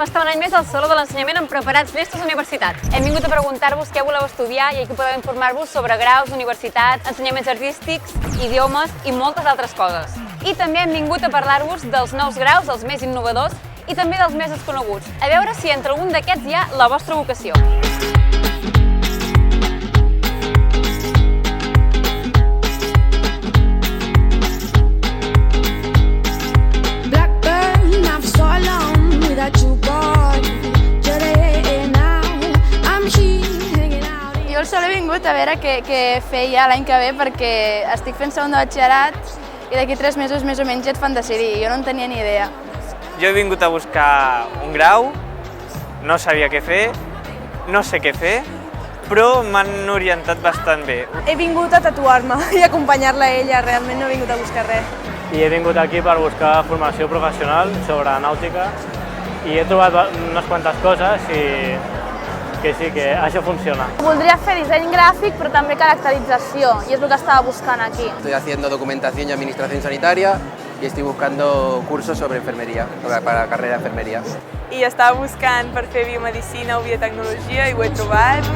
estar un any més al Saló de l'Ensenyament amb Preparats Llestos Universitat. Hem vingut a preguntar-vos què voleu estudiar i aquí podeu informar-vos sobre graus, universitats, ensenyaments artístics, idiomes i moltes altres coses. I també hem vingut a parlar-vos dels nous graus, els més innovadors i també dels més desconeguts, a veure si entre algun d'aquests hi ha la vostra vocació. Jo al Sol he vingut a veure què feia l'any que ve perquè estic fent segon de batxillerat i d'aquí 3 mesos més o menys ja et fan decidir, jo no en tenia ni idea. Jo he vingut a buscar un grau, no sabia què fer, no sé què fer, però m'han orientat bastant bé. He vingut a tatuar-me i acompanyar-la a ella, realment no he vingut a buscar res. I he vingut aquí per buscar formació professional sobre nàutica i he trobat unes quantes coses i que sí, que això funciona. Voldria fer disseny gràfic però també caracterització i és el que estava buscant aquí. Estoy haciendo documentación y administración sanitaria y estoy buscando cursos sobre enfermería, para la carrera de enfermería. I estava buscant per fer biomedicina o biotecnologia i ho he trobat.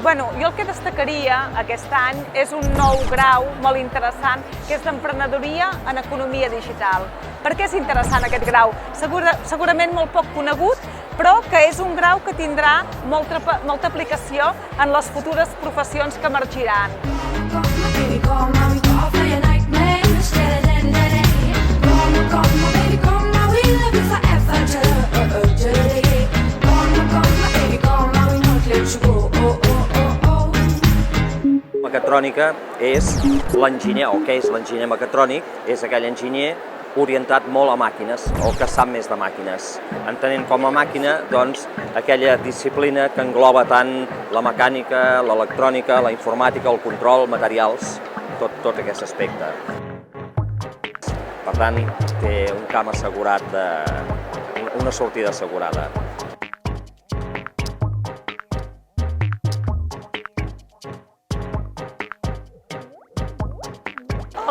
Bueno, jo el que destacaria aquest any és un nou grau molt interessant, que és d'emprenedoria en economia digital. Per què és interessant aquest grau? Segurament molt poc conegut, però que és un grau que tindrà molta aplicació en les futures professions que emergiran. Mecatrònica és l'enginyer, o què és l'enginyer mecatrònic? És aquell enginyer orientat molt a màquines, o que sap més de màquines. Entenent com a màquina, doncs, aquella disciplina que engloba tant la mecànica, l'electrònica, la informàtica, el control, materials, tot aquest aspecte. Per tant, té un camp assegurat, una sortida assegurada.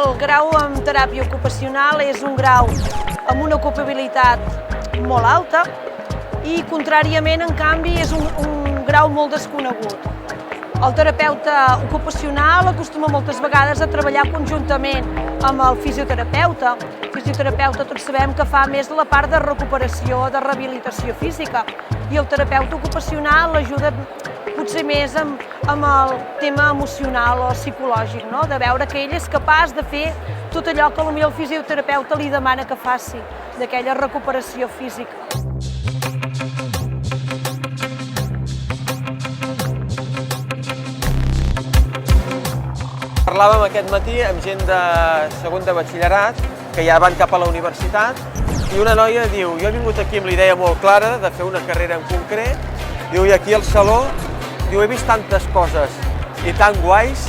El grau en teràpia ocupacional és un grau amb una ocupabilitat molt alta i, contràriament, en canvi, és un grau molt desconegut. El terapeuta ocupacional acostuma moltes vegades a treballar conjuntament amb el fisioterapeuta. El fisioterapeuta tots sabem que fa més la part de recuperació, de rehabilitació física, i el terapeuta ocupacional ajuda potser més amb el tema emocional o psicològic, no? De veure que ell és capaç de fer tot allò que potser el fisioterapeuta li demana que faci, d'aquella recuperació física. Parlàvem aquest matí amb gent de segon de batxillerat, que ja van cap a la universitat, i una noia diu, jo he vingut aquí amb la idea molt clara de fer una carrera en concret, diu, i aquí al Saló, diu, he vist tantes coses i tan guais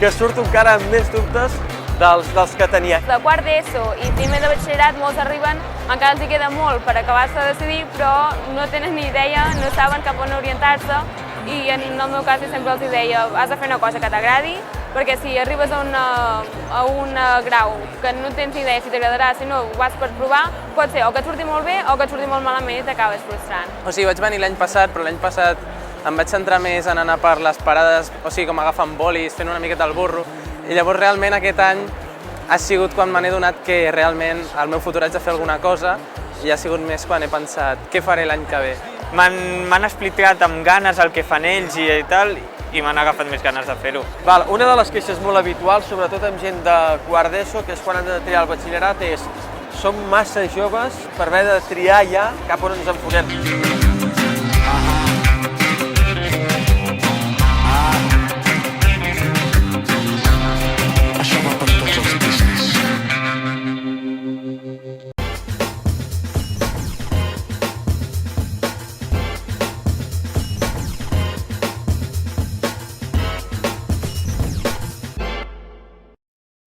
que surto encara amb més dubtes dels que tenia. De quart d'ESO i primer de batxillerat molts arriben, encara els hi queda molt per acabar-se de decidir, però no tenen ni idea, no saben cap on orientar-se i en el meu cas sempre els deia, has de fer una cosa que t'agradi, perquè si arribes a un grau que no tens ni idea si t'agradarà, si no ho vas per provar, pot ser o que et surti molt bé o que et surti molt malament i t'acabes frustrant. O sigui, vaig venir l'any passat, però l'any passat em vaig centrar més en anar per les parades, o sigui, com agafant bolis, fent una miqueta el burro, i llavors realment aquest any ha sigut quan me n'he donat que realment al meu futur haig de fer alguna cosa i ha sigut més quan he pensat què faré l'any que ve. M'han explicat amb ganes el que fan ells i tal, i m'han agafat més ganes de fer-ho. Una de les queixes molt habituals, sobretot amb gent de quart d'ESO, que és quan han de triar el batxillerat, és som massa joves per haver de triar ja cap on ens enfoquem.